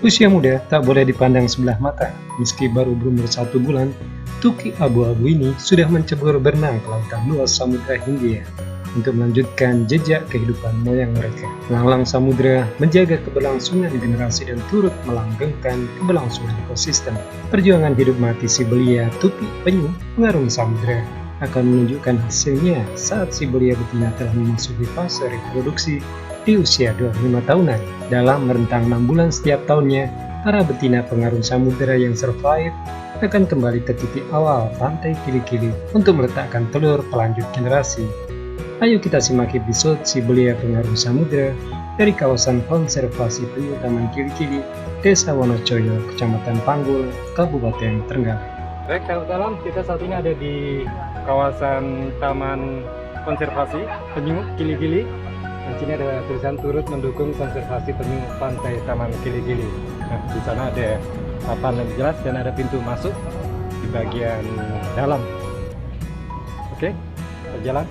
Usia muda tak boleh dipandang sebelah mata. Meski baru berumur 1 bulan, Tuki abu-abu ini sudah mencebur berenang ke lautan luas Samudra Hindia untuk melanjutkan jejak kehidupan moyang mereka. Melanglang samudra, menjaga keberlangsungan generasi dan turut melanggengkan keberlangsungan ekosistem. Perjuangan hidup mati si belia Tuki penyu pengarung samudra akan menunjukkan hasilnya saat si belia betina telah memasuki fase reproduksi di usia 25 tahunan. Dalam rentang 6 bulan setiap tahunnya, para betina pengarung samudera yang survive akan kembali ke titik awal pantai Kili-Kili untuk meletakkan telur pelanjut generasi. Ayo kita simak episode si belia pengarung samudera dari kawasan konservasi penyu Taman Kili-Kili, Desa Wonocoyo, Kecamatan Panggul, Kabupaten Trenggalek. Baik, selamat malam. Kita saat ini ada di kawasan Taman Konservasi Penyu Kili-Kili. Di sini ada tulisan turut mendukung konservasi penyu pantai Taman Kili-Kili. Nah, di sana ada papan lebih jelas dan ada pintu masuk di bagian dalam. Oke, berjalan.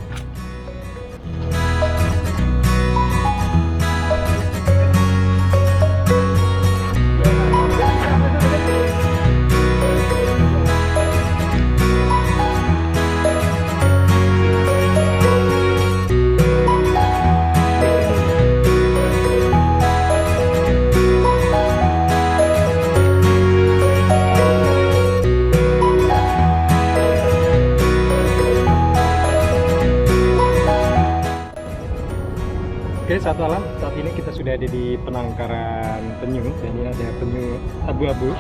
Oke, satu alam, saat ini kita sudah ada di penangkaran penyu dan ini ada penyu abu-abu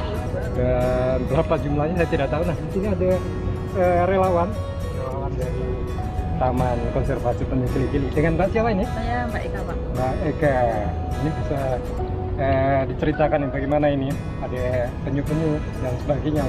dan berapa jumlahnya saya tidak tahu. Nah, di sini ada relawan dari Taman Konservasi Penyu Kili-Kili. Dengan Mbak siapa ini? Saya Mbak Eka, Pak. Mbak Eka, ini bisa diceritakan bagaimana ini ada penyu-penyu dan sebagainya.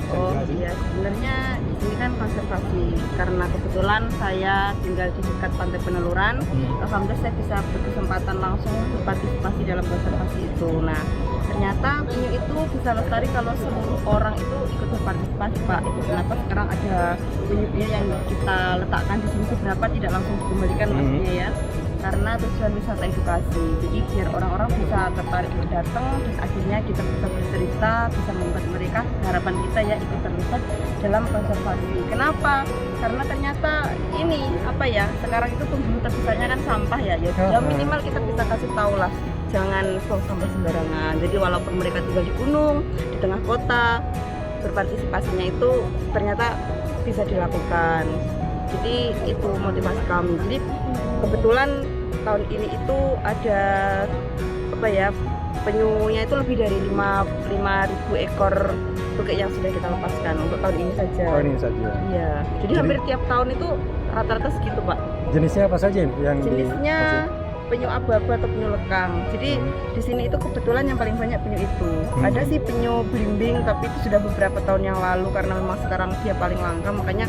Oh iya, sebenarnya di sini kan konservasi karena kebetulan saya tinggal di dekat pantai Peneluran. Alhamdulillah saya bisa berkesempatan langsung berpartisipasi dalam konservasi itu. Nah, ternyata penyu itu bisa lestari kalau seluruh orang itu ikut berpartisipasi, Pak. Itu kenapa sekarang ada penyu-penyu yang kita letakkan di sini beberapa tidak langsung dikembalikan maksudnya ya. Karena tujuan wisata edukasi, jadi biar orang-orang bisa tertarik untuk datang dan akhirnya kita bisa bercerita, bisa membuat mereka, harapan kita ya ikut terlibat dalam konservasi. Kenapa? Karena ternyata ini apa ya, sekarang itu pembuluh terbesarnya kan sampah ya, ya minimal kita bisa kasih tahu lah, jangan buang sampah sembarangan. Jadi walaupun mereka tinggal di gunung, di tengah kota, berpartisipasinya itu ternyata bisa dilakukan. Jadi itu motivasi kami. Jadi kebetulan tahun ini itu ada apa ya, penyunya itu lebih dari 5.000 ekor tukik yang sudah kita lepaskan untuk tahun ini saja. Oh, ini saja. Iya. Jadi hampir tiap tahun itu rata-rata segitu, Pak. Jenisnya apa saja yang jenisnya penyu abu-abu atau penyu lekang. Jadi di sini itu kebetulan yang paling banyak penyu itu. Ada sih penyu belimbing tapi itu sudah beberapa tahun yang lalu karena memang sekarang dia paling langka, makanya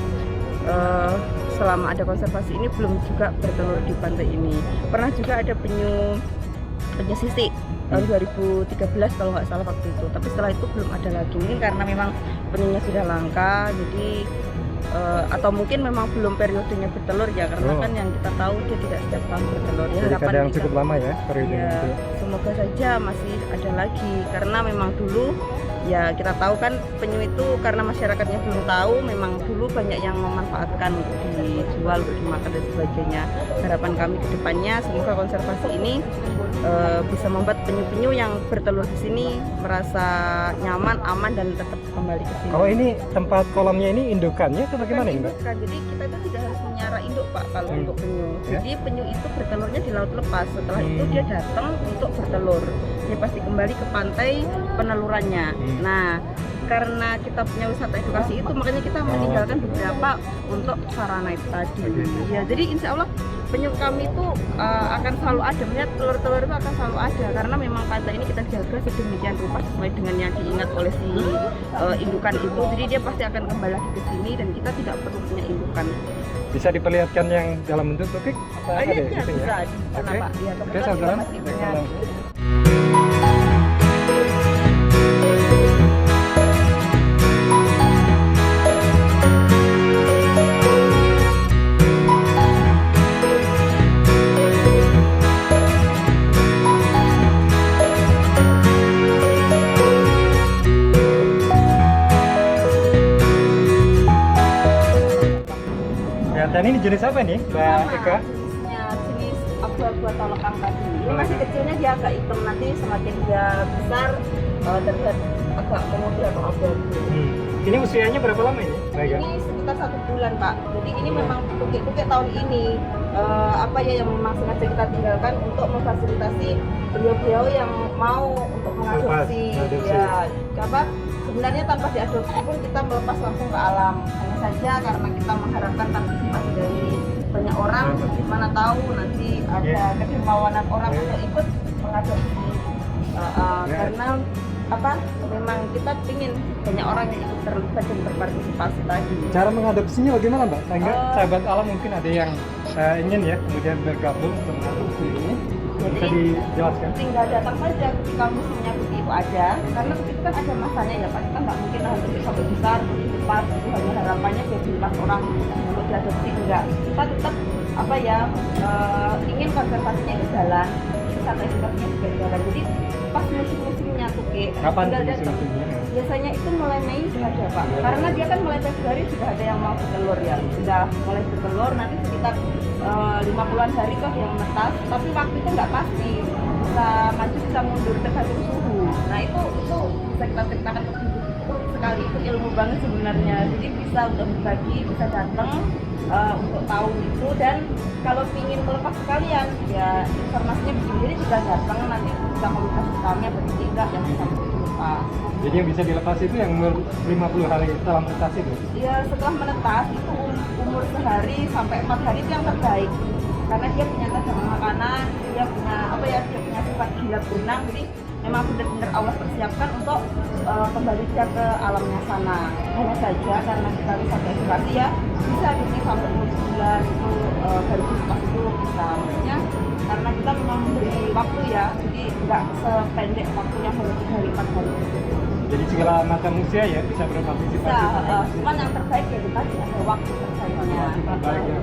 selama ada konservasi ini belum juga bertelur di pantai ini. Pernah juga ada penyu sisik tahun 2013 kalau nggak salah waktu itu, tapi setelah itu belum ada lagi. Mungkin karena memang penyunya sudah langka, jadi atau mungkin memang belum periodenya bertelur ya, karena kan yang kita tahu dia tidak setiap tahun bertelur ya. Jadi kadang cukup lama ya periodenya ya, itu. Semoga saja masih ada lagi, karena memang dulu ya kita tahu kan penyu itu karena masyarakatnya belum tahu, memang dulu banyak yang memanfaatkan untuk dijual, untuk dimakan dan sebagainya. Harapan kami ke depannya semoga konservasi ini bisa membuat penyu-penyu yang bertelur di sini merasa nyaman, aman dan tetap kembali ke sini. Oh, ini tempat kolamnya ini indukannya atau bagaimana ini, Mbak? Jadi kita itu tidak harus menyara induk, Pak, kalau untuk penyu. Ya? Jadi penyu itu bertelurnya di laut lepas. Setelah itu dia datang untuk bertelur. Dia pasti kembali ke pantai penelurannya. Nah, karena kita punya wisata edukasi itu, makanya kita meninggalkan beberapa untuk sarana itu tadi. Ya, jadi insya Allah penyu kami itu akan selalu ada, melihat telur-telur itu akan selalu ada, karena memang pantai ini kita jaga sedemikian rupa sesuai dengan yang diingat oleh si indukan itu. Jadi dia pasti akan kembali lagi ke sini dan kita tidak perlu punya indukan. Bisa diperlihatkan yang dalam bentuk tukik? Iya, bisa. Kenapa? Ya, Oke, saudara. masih banyak. Dan ini jenis apa nih, Mbak Sama, Eka? jenisnya jenis abu-abu atau lekang tadi. Ini masih kecilnya dia agak hitam, nanti semakin dia besar terlihat agak memutih atau abu-abu. Ini usianya berapa lama ini, Mbak Eka? Ini sekitar 1 bulan, Pak. Jadi ini memang tukik-tukik tahun ini apa ya yang memang sengaja kita tinggalkan untuk memfasilitasi beliau-beliau yang mau untuk mengadopsi. Ya, apa sebenarnya tanpa diadopsi pun kita melepas langsung ke alam. Hanya saja karena kita mengharapkan partisipasi dari banyak orang, mana tahu nanti ada kedermawanan orang untuk ikut mengadopsi. Karena apa memang kita ingin banyak orang yang ikut terlibat dan berpartisipasi tadi. Cara mengadopsinya bagaimana, Mbak? Sehingga sahabat alam mungkin ada yang ingin ya kemudian bergabung untuk mengadopsi ini. Bisa dijelaskan? Tinggal datang saja ketika musimnya kucing itu ada, karena kucing itu kan ada masanya ya Pak. Kita nggak mungkin lah untuk sampai besar, lepas itu hanya harapannya biar dilepas orang untuk diadopsi, enggak. Kita tetap apa ya ingin konservasinya itu jalan, wisata edukasinya juga jalan. Jadi pas musim-musimnya tukik, Kapan tinggal datang. musim-musimnya? Biasanya itu mulai Mei sudah ada Pak, karena dia kan mulai Februari sudah ada yang mau bertelur ya, sudah mulai bertelur, nanti sekitar 50-an hari kok yang menetas, tapi waktu itu nggak pasti, bisa maju bisa mundur tergantung suhu. Nah itu bisa kita ceritakan ke ibu sekali, itu ilmu banget sebenarnya. Jadi bisa untuk berbagi, bisa datang untuk tahu itu, dan kalau ingin melepas sekalian ya informasinya begini, jadi juga datang nanti bisa komunikasi kami atau tidak yang bisa dilepas. Jadi yang bisa dilepas itu yang umur 50 hari setelah menetas itu? Ya setelah menetas itu umur sehari sampai 4 hari itu yang terbaik, karena dia punya cadangan makanan, dia punya apa ya, dia punya sifat gila berenang, jadi memang benar-benar Allah persiapkan untuk kembali dia ke alamnya sana. Hanya saja karena kita wisata edukasi ya bisa di sini sampai umur 9 itu baru dilepas itu bisa, maksudnya karena kita memang memberi waktu ya, jadi nggak sependek waktu yang hanya 3 hari 4 hari. Jadi segala macam usia ya bisa berpartisipasi. Bisa, cuman yang terbaik ya kita ada waktu terbaiknya.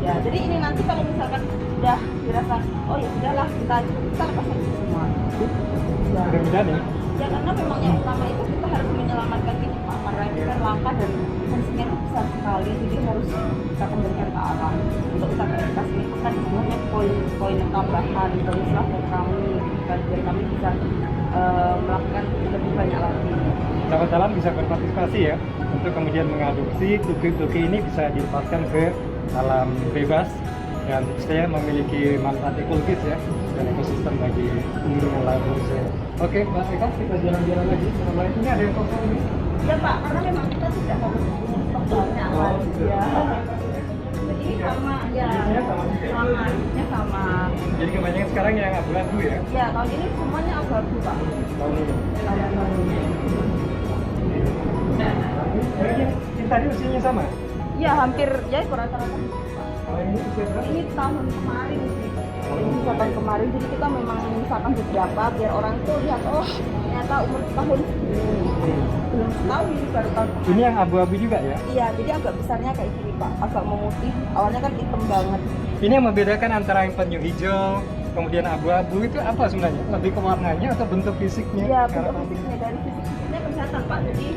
Ya, jadi ini nanti kalau misalkan sudah dirasa oh ya sudahlah kita lepas aja semua. Ya. Mudah-mudahan ya. Ya karena memang yang utama itu kita harus menyelamatkan ini Pak, karena ini kan langka dan fungsinya itu besar sekali, jadi harus kita kembalikan ke alam. Untuk kita edukasi itu kan sebenarnya poin tambahan teruslah dari kami, biar kami bisa melakukan lebih banyak lagi. Sahabat alam bisa berpartisipasi ya untuk kemudian mengadopsi tukik-tukik ini, bisa dilepaskan ke alam bebas dan saya memiliki manfaat ekologis ya dan ekosistem bagi lingkungan laut Indonesia. Oke, Mbak Eka, kita jalan-jalan lagi. Assalamualaikum. Ini ada yang kosong ini? Ya Pak, karena memang kita tidak harus punya stok banyak kan. Ya. Jadi ini sama ya. Isinya sama juga ya? Sama, isinya sama. Jadi kebanyakan sekarang yang abu-abu ya? Ya, tahun ini semuanya abu-abu Pak. Tahun ini. Tahun ini. Ini tadi usianya sama? Ya, hampir ya rata-rata. Kalau ini usia berapa? Ini tahun kemarin sih. Ini tahun kemarin, jadi kita memang menyisakan beberapa biar orang itu lihat oh ternyata umur tahun segini. Belum setahun ini baru tahun. Ini yang abu-abu juga ya? Iya, jadi agak besarnya kayak gini Pak, agak memutih. Awalnya kan hitam banget. Ini yang membedakan antara yang penyu hijau, kemudian abu-abu itu apa sebenarnya? Lebih ke warnanya atau bentuk fisiknya? Iya, bentuk fisiknya, dari fisik-fisiknya kelihatan Pak. Jadi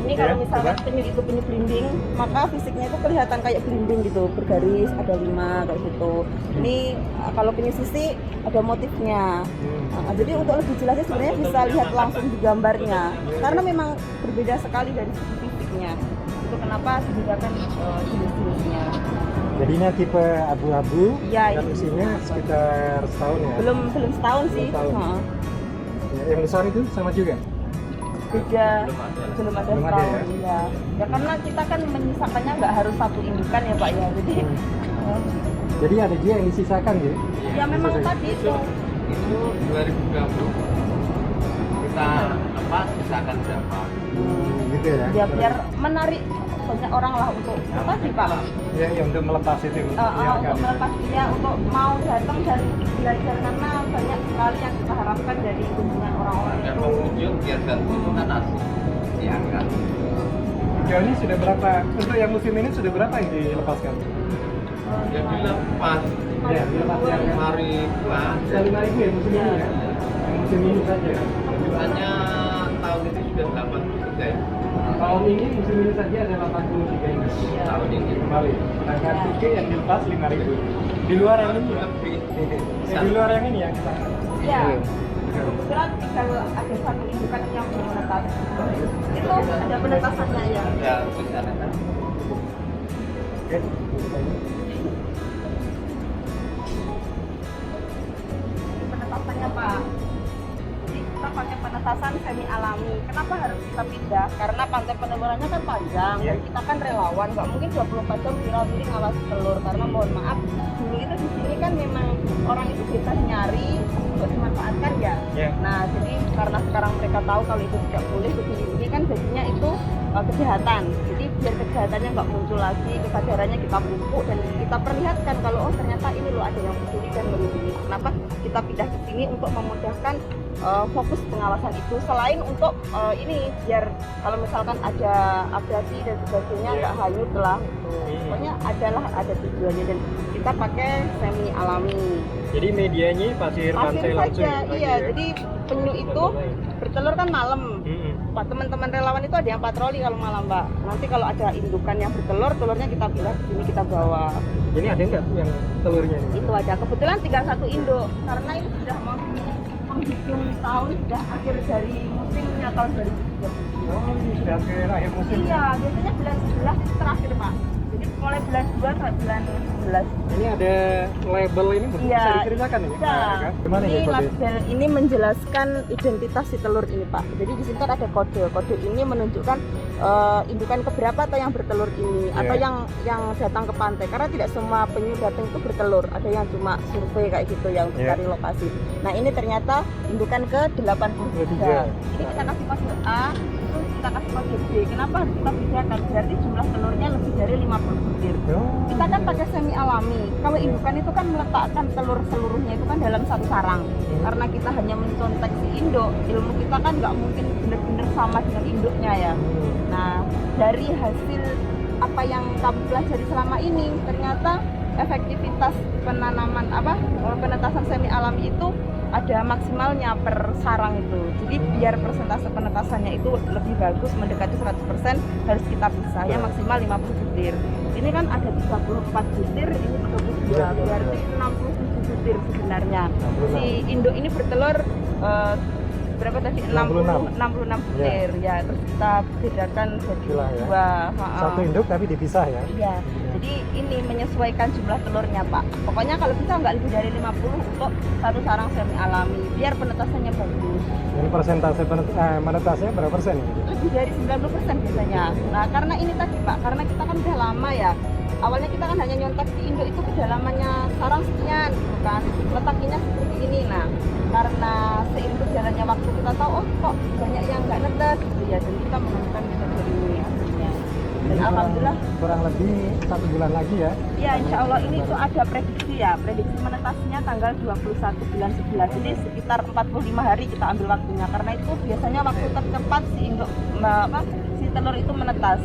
ini kalau misalnya penyu itu penyu belimbing, maka fisiknya itu kelihatan kayak belimbing gitu, bergaris, ada 5 kayak gitu. Ini kalau penyu sisi ada motifnya. Nah, jadi untuk lebih jelasnya sebenarnya bisa lihat langsung di gambarnya, karena memang berbeda sekali dari segi fisiknya. Itu kenapa dibedakan jenis-jenisnya. Jadi ini tipe abu-abu Ya, dan usianya sekitar setahun ya? Belum setahun sih. Belum tahun. Nah, Ya, yang besar itu sama juga? beda, belum ada Belum ada setahun ya. Ya karena kita kan menyisakannya nggak harus satu indukan ya Pak ya. Jadi Jadi ada juga yang disisakan ya? ya memang tadi itu. Itu 2020 kita sisakan berapa? Gitu ya? Ya biar menarik banyak orang lah untuk tadi Pak. Ya, untuk melepas itu. Untuk melepas dia, untuk mau datang dan belajar, karena banyak sekali yang kita harapkan dari kunjungan orang-orang Yang itu. pengunjung biar ganti itu kan asli diangkat. Sejauh ini sudah berapa? Untuk yang musim ini sudah berapa yang dilepaskan? Yang dilepas Ya, dilepas yang 5.000-an. 5.000 ya musim ini ya? Yang musim ini saja. Biasanya tahun ini sudah 80. kerja ya. Tahun ini musim ini saja ada 83 induk. Tahun ini Kembali. Sedangkan tuki yang dilepas 5.000. Di luar yang ini ya? lebih Di luar yang ini ya kita. Iya. Kebetulan tinggal ada satu indukan yang belum menetas. Itu ada penetasannya ya. ya bisa kan. Oke. Ini penetasannya Pak. Jadi kita pakai penetasan semi alami. Kenapa harus kita pindah? Karena pantai penelurannya kan panjang. Iya. Dan kita kan relawan, nggak mungkin 24 jam viral-viral ngawasi telur. Karena mohon maaf, dulu itu di sini kan memang orang itu bebas nyari untuk dimanfaatkan ya. Iya. Nah, jadi karena sekarang mereka tahu kalau itu tidak boleh begini kan jadinya itu kejahatan. Jadi biar kejahatannya nggak muncul lagi, kesadarannya kita pupuk dan kita perlihatkan kalau oh ternyata ini loh ada yang peduli dan melindungi. Kenapa kita pindah ke sini untuk memudahkan fokus pengawasan itu selain untuk ini biar kalau misalkan ada abrasi dan sebagainya nggak hanyut lah. Pokoknya ada tujuannya dan kita pakai semi alami. Jadi medianya pasir pantai langsung. Saja, iya. Jadi penyu itu bertelur kan malam. Pak, teman-teman relawan itu ada yang patroli kalau malam, Pak. Nanti kalau ada indukan yang bertelur, telurnya kita pindah ke sini kita bawa. Ini ada nggak tuh yang telurnya ini? Itu ada. Kebetulan tinggal satu induk karena ini sudah mau menghujung tahun sudah akhir dari musimnya tahun 2023. Oh, ini sudah akhir musim. Iya, biasanya bulan 11 itu terakhir, Pak. Jadi mulai bulan 2 sampai bulan 11. Ini ada label ini mungkin Iya, bisa diceritakan ya? Bisa. Gimana Ini ya kode? label ini menjelaskan identitas si telur ini, Pak. Jadi di sini kan ada kode. Kode ini menunjukkan indukan keberapa atau yang bertelur ini atau yang datang ke pantai. Karena tidak semua penyu datang itu bertelur. Ada yang cuma survei kayak gitu yang cari lokasi. Nah, ini ternyata indukan ke 83. Ini kita kasih kode A, terus kita kasih kode B. Kenapa harus kita bedakan? Berarti jumlah telurnya lebih dari 50 butir. Kita kan pakai semi alami. Kalau indukan itu kan meletakkan telur seluruhnya itu kan dalam satu sarang. Karena kita hanya mencontek si induk, ilmu kita kan nggak mungkin benar-benar sama dengan induknya ya. Nah, dari hasil apa yang kami pelajari selama ini, ternyata efektivitas penanaman penetasan semi alami itu ada maksimalnya per sarang itu. Jadi biar persentase penetasannya itu lebih bagus mendekati 100% harus kita pisah ya maksimal 50 butir. Ini kan ada 34 butir, ini 32, berarti 67 butir sebenarnya. Si induk ini bertelur berapa tadi? 66 butir ya. Terus kita bedakan jadi dua. Satu induk tapi dipisah ya? Iya. Jadi ini menyesuaikan jumlah telurnya, Pak. Pokoknya kalau bisa nggak lebih dari 50 untuk satu sarang semi alami biar penetasannya bagus. Jadi persentase menetasnya berapa persen? Lebih dari 90% biasanya. Nah, karena ini tadi, Pak, karena kita kan udah lama ya. Awalnya kita kan hanya nyontek di induk itu kedalamannya sarang sekian gitu kan. Letaknya seperti ini. Nah, karena seiring berjalannya waktu kita tahu oh kok banyak yang nggak netes gitu ya. Dan kita menemukan metode ini hasilnya. Dan alhamdulillah kurang lebih 1 bulan lagi ya? Ya, insya Allah ini tuh ada prediksi ya. Prediksi menetasnya tanggal 21 bulan 11. Jadi sekitar 45 hari kita ambil waktunya. Karena itu biasanya waktu tercepat si induk si telur itu menetas.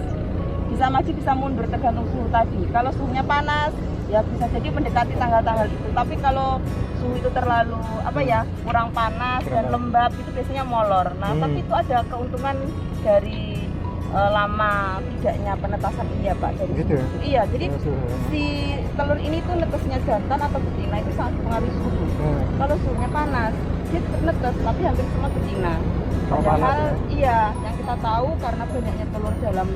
Bisa maju bisa mundur tergantung suhu tadi. Kalau suhunya panas ya bisa jadi mendekati tanggal-tanggal itu. Tapi kalau suhu itu terlalu kurang panas dan lembab itu biasanya molor. Nah, tapi itu ada keuntungan dari lama tidaknya penetasan ini ya Pak. Dari gitu ya? Iya, jadi si telur ini tuh netesnya jantan atau betina itu sangat mempengaruhi suhu. Kalau suhunya panas dia tetap netes tapi hampir semua betina. Padahal iya, yang kita tahu karena banyaknya telur dalam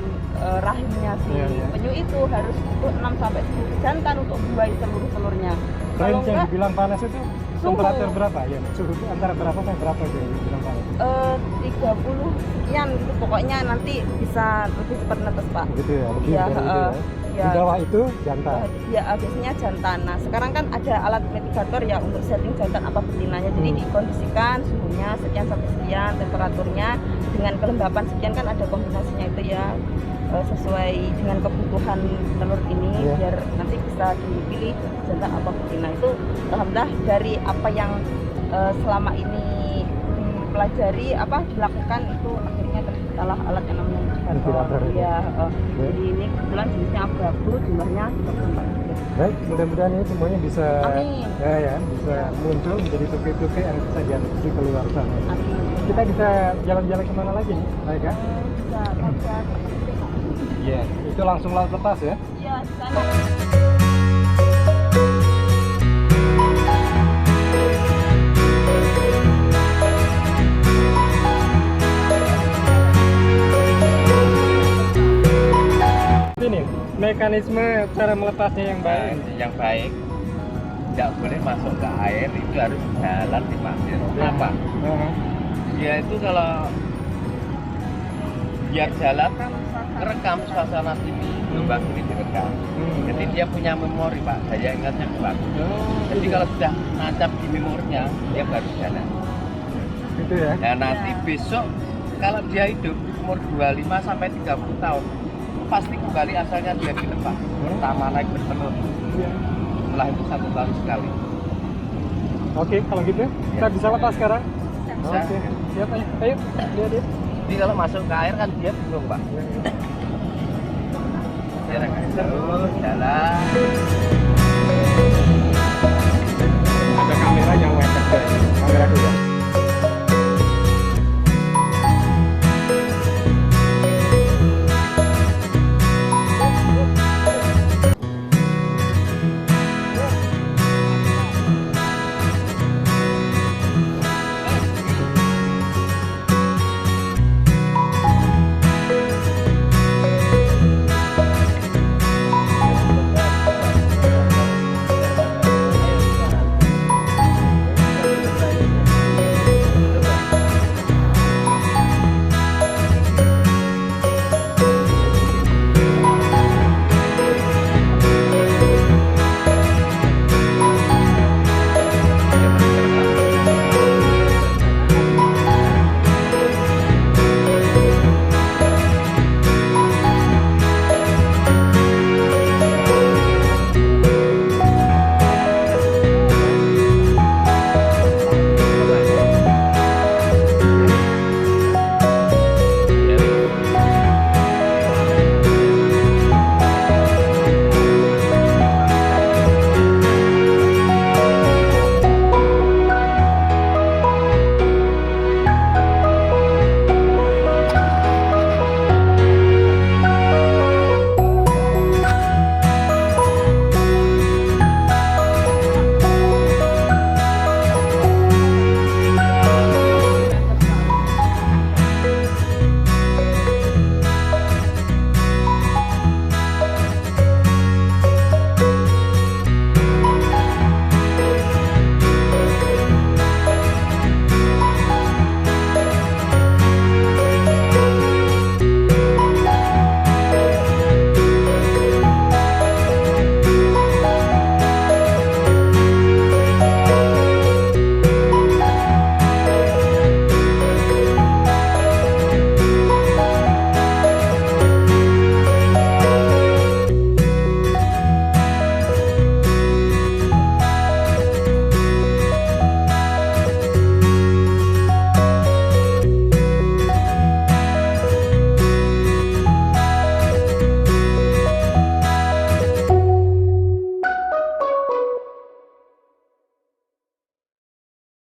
rahimnya si penyu itu harus butuh 6-10 jantan untuk membuahi seluruh telurnya. Kalau yang enggak, dibilang panas itu temperatur berapa ya? Suhu antara berapa sampai berapa itu yang dibilang panas? 30 sekian gitu pokoknya nanti bisa lebih cepat netes Pak. Gitu ya, lebih Ya, dari itu ya. ya. Di bawah itu jantan. Ya biasanya jantan. Nah sekarang kan ada alat mitigator ya untuk setting jantan apa betinanya. Jadi dikondisikan suhunya sekian sampai sekian, temperaturnya dengan kelembapan sekian kan ada kombinasinya itu ya sesuai dengan kebutuhan telur ini biar nanti bisa dipilih jantan apa betina. Itu alhamdulillah dari apa yang selama ini dipelajari dilakukan itu akhirnya tercipta. masalah alat yang namanya Ventilator ventilator. itu. Iya, jadi ini kebetulan jenisnya abu-abu, jumlahnya 34 unit. Baik, mudah-mudahan ini semuanya bisa Amin. ya bisa muncul menjadi tuki-tuki yang bisa diadopsi keluar sana. Amin. Kita bisa jalan-jalan kemana lagi nih, baik ya? Bisa baca. Iya, itu langsung laut lepas ya. Iya, di sana. Ini mekanisme cara melepasnya yang baik. Yang baik nggak boleh masuk ke air, itu harus jalan di pasir. Kenapa? Dia itu kalau biar jalan kan rekam suasana sini, lubang ini direkam. Jadi dia punya memori Pak, saya ingatnya kuat. Jadi kalau sudah nancap di memorinya, dia baru jalan. Gitu ya. Nah nanti besok kalau dia hidup di umur 25 sampai 30 tahun, pasti kembali asalnya dia dilepas. Pertama naik bertelur. Setelah itu 1 tahun sekali. Oke, kalau gitu kita bisa lepas sekarang. Bisa. Oke, siap ayo. Ayo, lihat. Jadi kalau masuk ke air kan dia bingung Pak. Dia terus jalan.